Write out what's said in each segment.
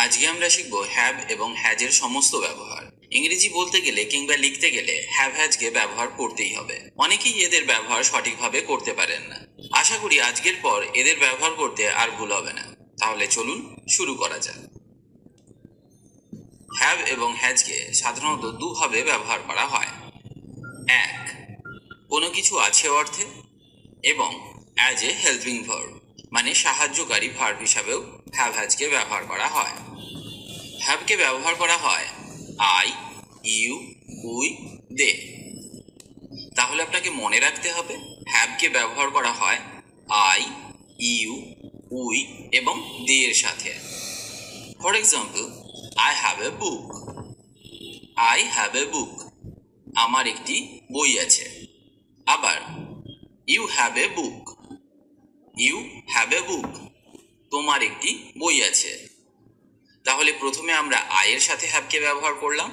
আজকে আমরা শিখব হ্যাভ এবং হ্যাজের সমস্ত ব্যবহার। ইংরেজি বলতে গেলে কিংবা লিখতে গেলে হ্যাভ হ্যাজকে ব্যবহার করতেই হবে। অনেকেই এদের ব্যবহার সঠিকভাবে করতে পারেন না। আশা করি আজকের পর এদের ব্যবহার করতে আর ভুল হবে না। তাহলে চলুন শুরু করা যাক। হ্যাভ এবং হ্যাজকে সাধারণত দুভাবে ব্যবহার করা হয়। এক, কোনো কিছু আছে অর্থে, এবং অ্যাজ এ হেল্পিং ভার্ব মানে সাহায্যকারী ভার্ব হিসাবেও হ্যাভ হ্যাজকে ব্যবহার করা হয়। হ্যাভকে ব্যবহার করা হয় আই, ইউ, উই, দে। তাহলে আপনাকে মনে রাখতে হবে হ্যাভকে ব্যবহার করা হয় আই, ইউ, উই এবং দে এর সাথে। For example, I have a book. I have a book, আমার একটি বই আছে। আবার you have a book. You have a book, তোমার একটি বই আছে। তাহলে প্রথমে আমরা আই এর সাথে হ্যাভকে ব্যবহার করলাম,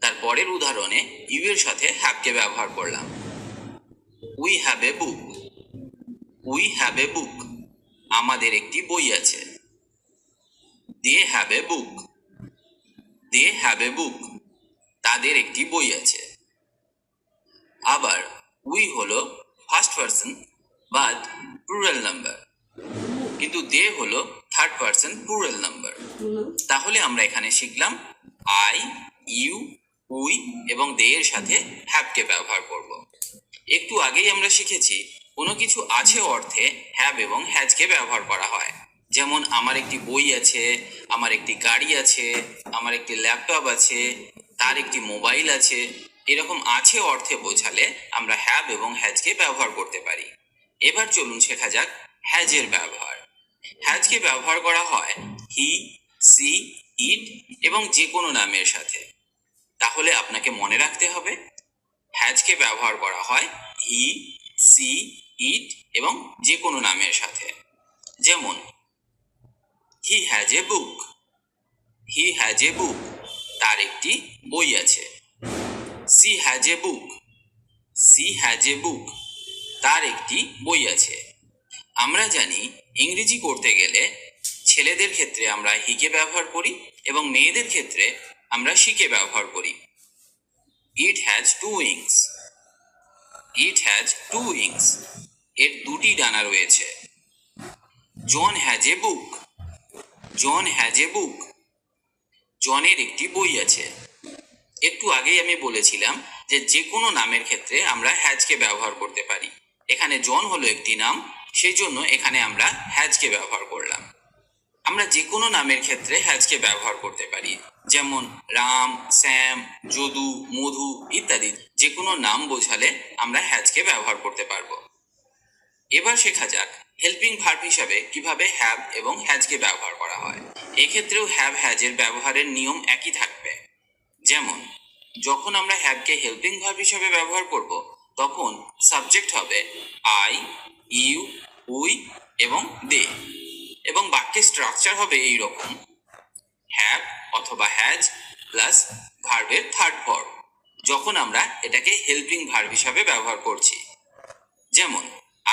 তারপরের উদাহরণে ইউ এর সাথে হ্যাভকে ব্যবহার করলাম। We have a book. We have a book, আমাদের একটি বই আছে। They have a book. They have a বুক, তাদের একটি বই আছে। আবার উই হলো first person but plural number, কিন্তু দে হলো থার্ড পারসন প্লুরাল নাম্বার। তাহলে আমরা এখানে শিখলাম আই, ইউ, উই এবং দে এর সাথে হ্যাভকে ব্যবহার করব। একটু আগেই আমরা শিখেছি কোনো কিছু আছে অর্থে হ্যাভ এবং হ্যাজকে ব্যবহার করা হয়। যেমন আমার একটি বই আছে, আমার একটি গাড়ি আছে, আমার একটি ল্যাপটপ আছে, তার একটি মোবাইল আছে। এরকম আছে অর্থে বোঝালে আমরা হ্যাভ এবং হ্যাজকে ব্যবহার করতে পারি। এবার চলুন শেখা যাক হ্যাজের ব্যবহার। হ্যাজকে ব্যবহার করা হয় হি, সি, ইট এবং যে কোনো নামের সাথে। তাহলে আপনাকে মনে রাখতে হবে হ্যাজকে ব্যবহার করা হয় হি, সি, ইট এবং যে কোনো নামের সাথে। যেমন he has a book. He has a book, তার একটি বই আছে। She has a book. She has a book, তার একটি বই আছে। আমরা জানি ইংরেজি করতে গেলে ছেলেদের ক্ষেত্রে আমরা হিকে ব্যবহার করি এবং মেয়েদের ক্ষেত্রে আমরা শিকে ব্যবহার করি। It has to wings. It has to wings, এর দুটি ডানা রয়েছে। John has a book. John has a বুক, জনের একটি বই আছে। একটু আগেই আমি বলেছিলাম যে কোনো নামের ক্ষেত্রে আমরা হ্যাজকে ব্যবহার করতে পারি। এখানে জন হলো একটি নাম, সেই জন্য এখানে আমরা হ্যাজকে ব্যবহার করলাম। আমরা যে কোনো নামের ক্ষেত্রে হ্যাজকে ব্যবহার করতে পারি, যেমন রাম, শ্যাম, যদু, মধু ইত্যাদি। যে কোনো নাম বোঝালে আমরা হ্যাজকে ব্যবহার করতে পারবো। এবার শেখা যাক হেল্পিং ভার্ব হিসাবে কিভাবে হ্যাভ এবং হ্যাজকে ব্যবহার করা হয়। এক্ষেত্রেও হ্যাভ হ্যাজের ব্যবহারের নিয়ম একই থাকবে। যেমন যখন আমরা হ্যাভকে হেল্পিং ভার্ব হিসাবে ব্যবহার করব, তখন সাবজেক্ট হবে আই, ইউ, উই এবং দে, এবং বাক্যের স্ট্রাকচার হবে এই রকম: হ্যাভ অথবা হ্যাজ প্লাস ভার্বের থার্ড ফর্ম, যখন আমরা এটাকে হেল্পিং ভার্ব হিসাবে ব্যবহার করছি। যেমন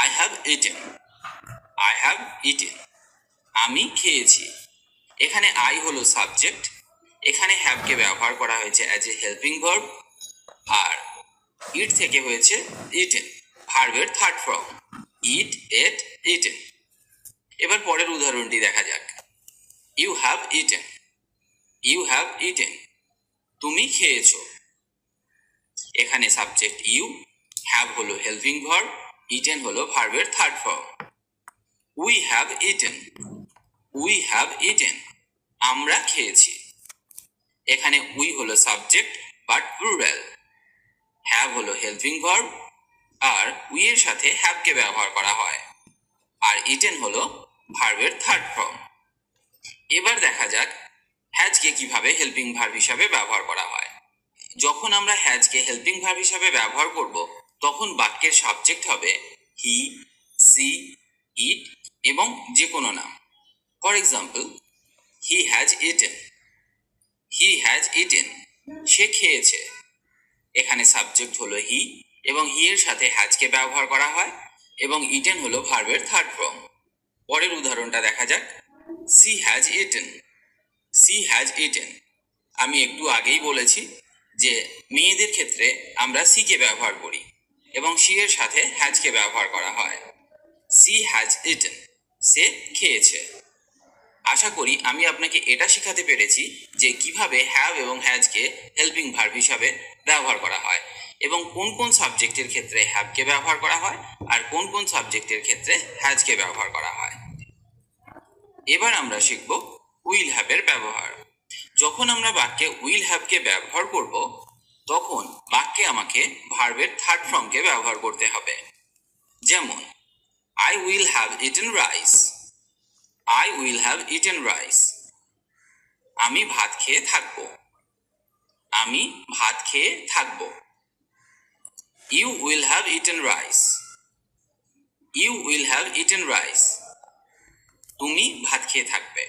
I have eaten. I have eaten, আমি খেয়েছি। এখানে আই হলো সাবজেক্ট, এখানে হ্যাভকে ব্যবহার করা হয়েছে অ্যাজ এ হেল্পিং ভার্ব, আর ইট থেকে হয়েছে ইটেন, ভার্বের third form. Eat, ate, eaten. এবার পরের উদাহরণটি দেখা যাক। You have eaten. You have eaten, তুমি খেয়েছো। এখানে সাবজেক্ট ইউ, হ্যাভ হলো হেল্পিং ভার্ব, ইটেন হলো ভার্বের third form. We have eaten. We have eaten, আমরা খেয়েছি। এখানে উই হলো সাবজেক্ট বাট প্লুরাল, হ্যাভ হলো হেল্পিং ভার্ব, আর উই এর সাথে হ্যাভকে ব্যবহার করা হয়, আর ইটেন হলো ভার্বের থার্ড ফর্ম। এবার দেখা যাক হ্যাজকে কিভাবে হেল্পিং ভার্ব হিসাবে ব্যবহার করা হয়। যখন আমরা হ্যাজকে হেল্পিং ভার্ব হিসাবে ব্যবহার করব, তখন বাক্যের সাবজেক্ট হবে হি, সি, ইট এবং যে কোনো নাম। For example, he has eaten. He has eaten, সে খেয়েছে। এখানে সাবজেক্ট হলো হি এবং হি এর সাথে হ্যাজকে ব্যবহার করা হয়, এবং ইটেন হলো ভার্বের থার্ড ফর্ম। পরের উদাহরণটা দেখা যাক। She has eaten. She has eaten. আমি একটু আগেই বলেছি যে মেয়েদের ক্ষেত্রে আমরা সিকে ব্যবহার করি এবং সি এর সাথে হ্যাজকে ব্যবহার করা হয়। সি হ্যাজ ইটেন, সে খেয়েছে। আশা করি আমি আপনাকে এটা শেখাতে পেরেছি যে কিভাবে হ্যাভ এবং হ্যাজকে হেল্পিং ভার্ব হিসাবে ব্যবহার করা হয় এবং কোন কোন সাবজেক্টের ক্ষেত্রে হ্যাভকে ব্যবহার করা হয় আর কোন কোন সাবজেক্টের ক্ষেত্রে হ্যাজকে ব্যবহার করা হয়। এবার আমরা শিখব উইল হ্যাভের ব্যবহার। যখন আমরা বাক্যে উইল হ্যাভকে ব্যবহার করব তখন বাক্যে আমাকে ভার্বের থার্ড ফর্মকে ব্যবহার করতে হবে। যেমন I will have eaten rice. I will have eaten rice. আমি ভাত খেয়ে থাকব। আমি ভাত খেয়ে থাকব। You will have eaten rice. You will have eaten rice. তুমি ভাত খেয়ে থাকবে।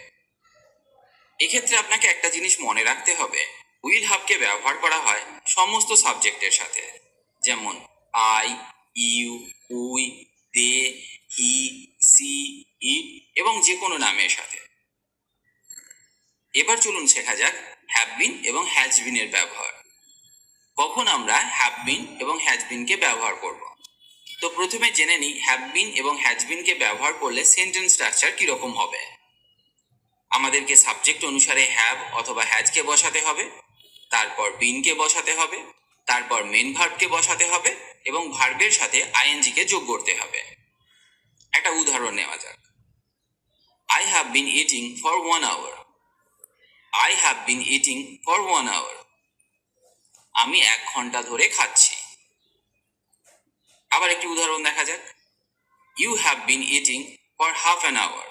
এক্ষেত্রে আপনাকে একটা জিনিস মনে রাখতে হবে, উইল হ্যাভকে ব্যবহার করা হয় সমস্ত সাবজেক্টের সাথে, যেমন I, you, we, they, he, she, it এবং যে কোনো নামের সাথে। এবার চলুন শেখা যাক হ্যাভ বিন এবং হ্যাজ বিনের ব্যবহার। কখন আমরা হ্যাভ বিন এবং হ্যাজ বিনকে ব্যবহার করব। তো প্রথমে জেনে নিই হ্যাভ বিন এবং হ্যাজ বিনকে ব্যবহার করলে সেন্টেন্স স্ট্রাকচার কিরকম হবে। আমাদেরকে সাবজেক্ট অনুসারে হ্যাভ অথবা হ্যাজকে বসাতে হবে, তারপর বিনকে বসাতে হবে, তারপর মেন ভার্বকে বসাতে হবে এবং ভার্বের সাথে আইএনজিকে যোগ করতে হবে। একটা উদাহরণ নেওয়া যাক। I have been eating for 1 hour. I have been eating for 1 hour. আমি 1 ঘন্টা ধরে খাচ্ছি। আবার একটি উদাহরণ দেখা যাক। You have been eating for half an hour.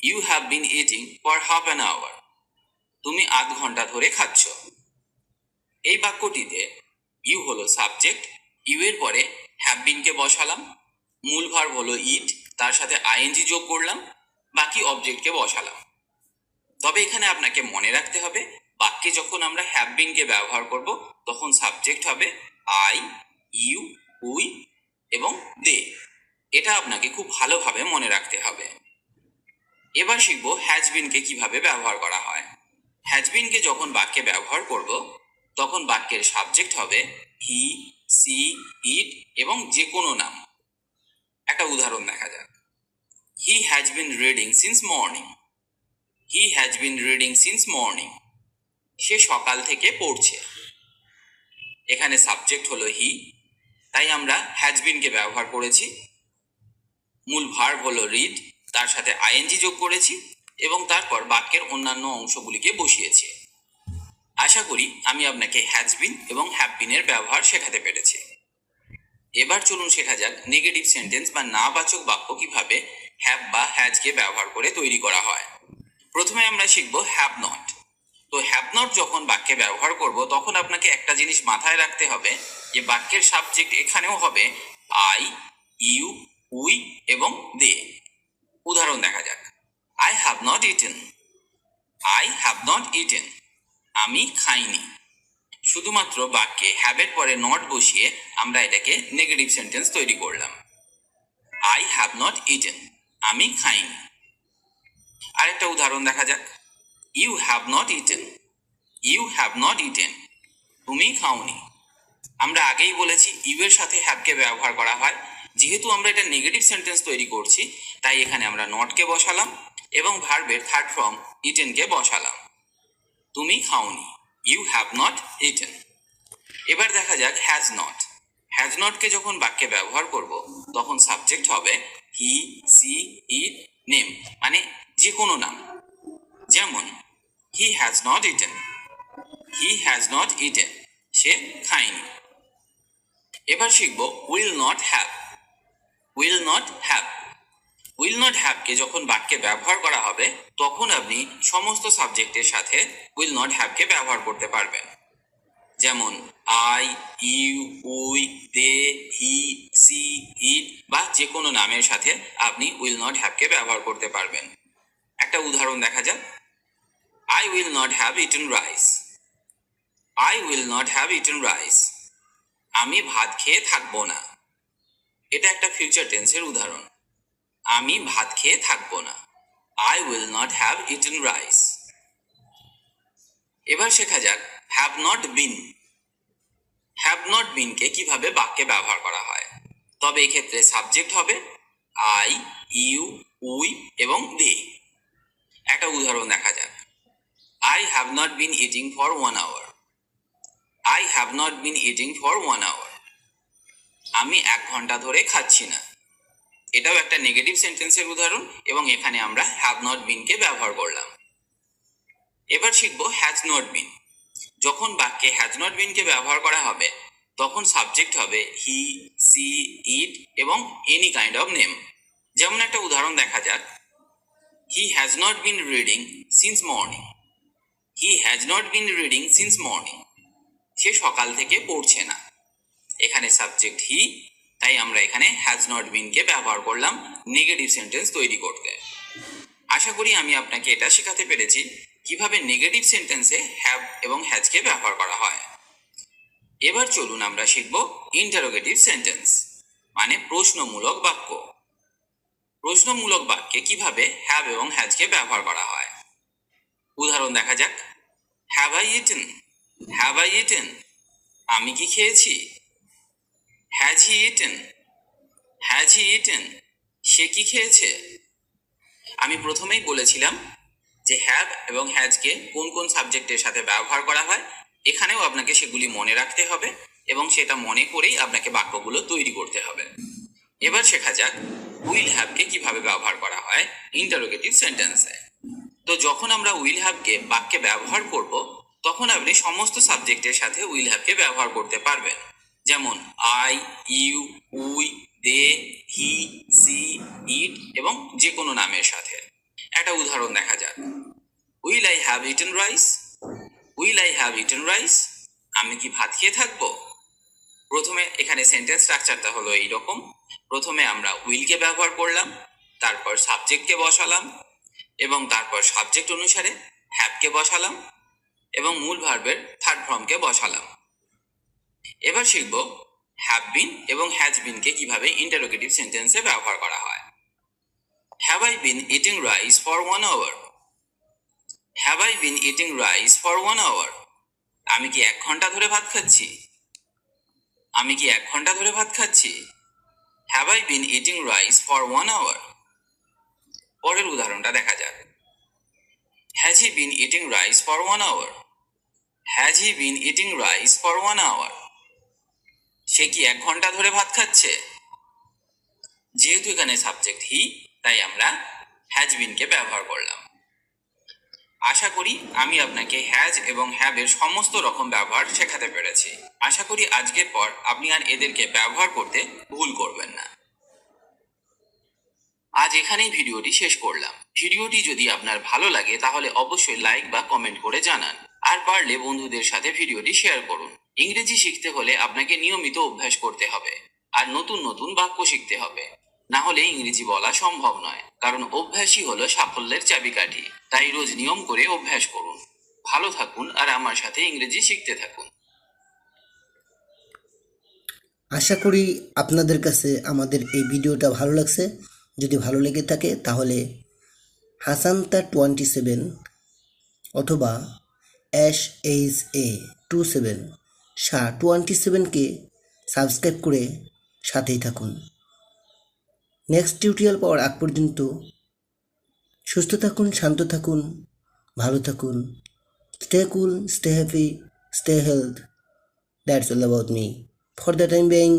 You have been eating for half an hour. তুমি 1/2 ঘন্টা ধরে খাচ্ছ। এই বাক্যটিতে ইউ হলো সাবজেক্ট, ইউ এর পরে হ্যাভ বিনকে বসালাম, মূল ভার্ব হলো ইট, তার সাথে আইএনজি যোগ করলাম, বাকি অবজেক্টকে বসালাম। তবে এখানে আপনাকে মনে রাখতে হবে বাক্যে যখন আমরা হ্যাভ বিনকে ব্যবহার করব তখন সাবজেক্ট হবে আই, ইউ, উই এবং দে। এটা আপনাকে খুব ভালোভাবে মনে রাখতে হবে। এবার শিখব হ্যাজ বিনকে কিভাবে ব্যবহার করা হয়। হ্যাজ বিনকে যখন বাক্যে ব্যবহার করব তখন বাক্যের সাবজেক্ট হবে হি, সি, ইট এবং যে কোনো নাম। একটা উদাহরণ দেখা যাক। He has been reading since morning. He has been reading since morning. সে সকাল থেকে পড়ছে। এখানে সাবজেক্ট হলো হি, তাই আমরা হ্যাজ বিনকে ব্যবহার করেছি। মূল ভার্ব হলো রিড, তার সাথে আইএনজি যোগ করেছি এবং তারপর বাক্যের অন্যান্য অংশগুলিকে বসিয়েছি। আশা করি আমি আপনাকে হ্যাজ বিন এবং হ্যাভ বিনের ব্যবহার শেখাতে পেরেছি। এবার চলুন শেখা যাক নেগেটিভ সেন্টেন্স বা নাবাচক বাক্য কিভাবে হ্যাভ বা হ্যাজকে ব্যবহার করে তৈরি করা হয়। প্রথমে আমরা শিখব হ্যাভ নট। তো হ্যাভ নট যখন বাক্যে ব্যবহার করব তখন আপনাকে একটা জিনিস মাথায় রাখতে হবে যে বাক্যের সাবজেক্ট এখানেও হবে আই, ইউ, উই এবং দে। উদাহরণ দেখা যাক। I have not eaten. I have not eaten. আমি খাইনি। শুধুমাত্র বাক্যে হ্যাভের পরে নট বসিয়ে আমরা এটাকে নেগেটিভ সেন্টেন্স তৈরি করলাম। আই হ্যাভ নট ইটেন, আমি খাইনি। আরেকটা উদাহরণ দেখা যাক। You have not eaten. You have not eaten, তুমি খাওনি। আমরা আগেই বলেছি ইউ এর সাথে হ্যাভকে ব্যবহার করা হয়। যেহেতু আমরা এটা নেগেটিভ সেন্টেন্স তৈরি করছি তাই এখানে আমরা নটকে বসালাম এবং ভার্বের থার্ড ফর্ম ইটেনকে বসালাম। তুমি খাওনি, ইউ হ্যাভ নট ইটেন। এবার দেখা যাক হ্যাজ নট। হ্যাজ নটকে যখন বাক্যে ব্যবহার করব তখন সাবজেক্ট হবে হি, সি, ইট, নেম মানে যে কোনো নাম। যেমন he has not eaten. He has not eaten, সে খায়নি। এবার শিখব will not have. Will not have. Will not হ্যাভকে যখন বাক্যে ব্যবহার করা হবে তখন আপনি সমস্ত সাবজেক্টের সাথে উইল নট হ্যাভকে ব্যবহার করতে পারবেন। যেমন I, you, we, they, he, she, it বা যে কোনো নামের সাথে আপনি উইল নট হ্যাভকে ব্যবহার করতে পারবেন। একটা উদাহরণ দেখা যাক। I will not have eaten rice. I will not have eaten rice. আমি ভাত খেয়ে থাকবো না। এটা একটা ফিউচার টেন্সের উদাহরণ। আমি ভাত খেয়ে থাকবো না। I will not have eaten rice. এবার শেখা যাক have not been. Have not বিনকে কিভাবে বাক্যে ব্যবহার করা হয়। তবে এক্ষেত্রে সাবজেক্ট হবে আই, ইউ, উই এবং দে। একটা উদাহরণ দেখা যাক। I have not been eating for 1 hour. I have not been eating for 1 hour. আমি 1 ঘন্টা ধরে খাচ্ছি না। এটাও একটা নেগেটিভ সেন্টেন্সের উদাহরণ এবং এখানে আমরা হ্যাভ নট বিনকে ব্যবহার করলাম। এবার শিখব হ্যাজ নট বিন। যখন বাক্যে হ্যাজ নট বিনকে ব্যবহার করা হবে তখন সাবজেক্ট হবে হি, সি, ইট এবং এনি কাইন্ড অফ নেম। যেমন একটা উদাহরণ দেখা যাক। He has not been reading since morning. He has not been reading since morning. সে সকাল থেকে পড়ছে না। এখানে সাবজেক্ট হি, তাই আমরা এখানে হ্যাজ নট বিনকে ব্যবহার করলাম নেগেটিভ সেন্টেন্স তৈরি করতে। আশা করি আমি আপনাকে এটা শেখাতে পেরেছি কিভাবে নেগেটিভ সেন্টেন্সে হ্যাভ এবং হ্যাজকে ব্যবহার করা হয়। এবার চলুন আমরা শিখব ইন্টারোগেটিভ সেন্টেন্স, মানে প্রশ্নমূলক বাক্য। প্রশ্নমূলক বাক্যে কিভাবে হ্যাভ এবং হ্যাজকে ব্যবহার করা হয়। উদাহরণ দেখা যাক। Have I eaten? Have I eaten? আমি কি খেয়েছি? Has he eaten? Has he eaten? সে কি খেয়েছে? আমি প্রথমেই বলেছিলাম যে হ্যাভ এবং হ্যাজকে কোন কোন সাবজেক্টের সাথে ব্যবহার করা হয়। এখানেও আপনাকে সেগুলি মনে রাখতে হবে এবং সেটা মনে করেই আপনাকে বাক্যগুলো তৈরি করতে হবে। এবার শেখা যাক উইল হ্যাভকে কিভাবে ব্যবহার করা হয় ইন্টারোগেটিভ সেন্টেন্সে। তো যখন আমরা উইল হ্যাভকে বাক্যে ব্যবহার করব তখন আপনি সমস্ত সাবজেক্টের সাথে উইল হ্যাভকে ব্যবহার করতে পারবেন। যেমন I, you, we, they, he, she, it এবং যে কোনো নামের সাথে। একটা উদাহরণ দেখা যাক। Will I have eaten rice? Will I have eaten rice? আমি কি ভাত খেয়ে থাকবো? প্রথমে এখানে সেন্টেন্স স্ট্রাকচারটা হলো এইরকম। প্রথমে আমরা উইলকে ব্যবহার করলাম, তারপর সাবজেক্টকে বসালাম এবং তারপর সাবজেক্ট অনুসারে হ্যাভকে বসালাম এবং মূল ভার্বের থার্ড ফর্মকে বসালাম। এবার শিখব হ্যাভ বিন এবং হ্যাজ বিনকে কিভাবে ইন্টারোগেটিভ সেন্টেন্সে ব্যবহার করা হয়। Have I been eating rice for 1 hour? Have I been eating rice for 1 hour? আমি কি 1 ঘন্টা ধরে ভাত খাচ্ছি? আমি কি 1 ঘন্টা ধরে ভাত খাচ্ছি? Have I been eating rice for 1 hour? পরের উদাহরণটা দেখা যাক। Has he been eating rice for 1 hour? Has he been eating rice for 1 hour? সে কি 1 ঘন্টা ধরে ভাত খাচ্ছে? যেহেতু এখানে সাবজেক্ট হি, তাই আমরা হ্যাজ বিনকে ব্যবহার করলাম। আশা করি আমি আপনাকে হ্যাজ এবং হ্যাভের সমস্ত রকম ব্যবহার শেখাতে পেরেছি। আশা করি আজকের পর আপনি আর এদেরকে ব্যবহার করতে ভুল করবেন না। আজ এখানেই ভিডিওটি শেষ করলাম। ভিডিওটি যদি আপনার ভালো লাগে তাহলে অবশ্যই লাইক বা কমেন্ট করে জানান, আর পারলে বন্ধুদের সাথে ভিডিওটি শেয়ার করুন। ইংরেজি শিখতে হলে আপনাকে নিয়মিত অভ্যাস করতে হবে আর নতুন নতুন বাক্য শিখতে হবে, না হলে ইংরেজি বলা সম্ভব নয়। কারণ অভ্যাসই হলো সাফল্যের চাবিকাঠি। তাই রোজ নিয়ম করে অভ্যাস করুন। ভালো থাকুন আর আমার সাথে ইংরেজি শিখতে থাকুন। আশা করি আপনাদের কাছে আমাদের এই ভিডিওটা ভালো লাগছে। যদি ভালো লেগে থাকে তাহলে হাসান্তা27 অথবা SHA27 27কে সাবস্ক্রাইব করে সাথেই থাকুন। নেক্সট টিউটোরিয়াল পাওয়ার আগ পর্যন্ত সুস্থ থাকুন, শান্ত থাকুন, ভালো থাকুন। Stay cool, stay happy, stay health. That's all about me. For the time being,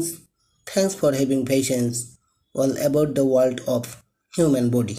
thanks for having patience all about the world of human body.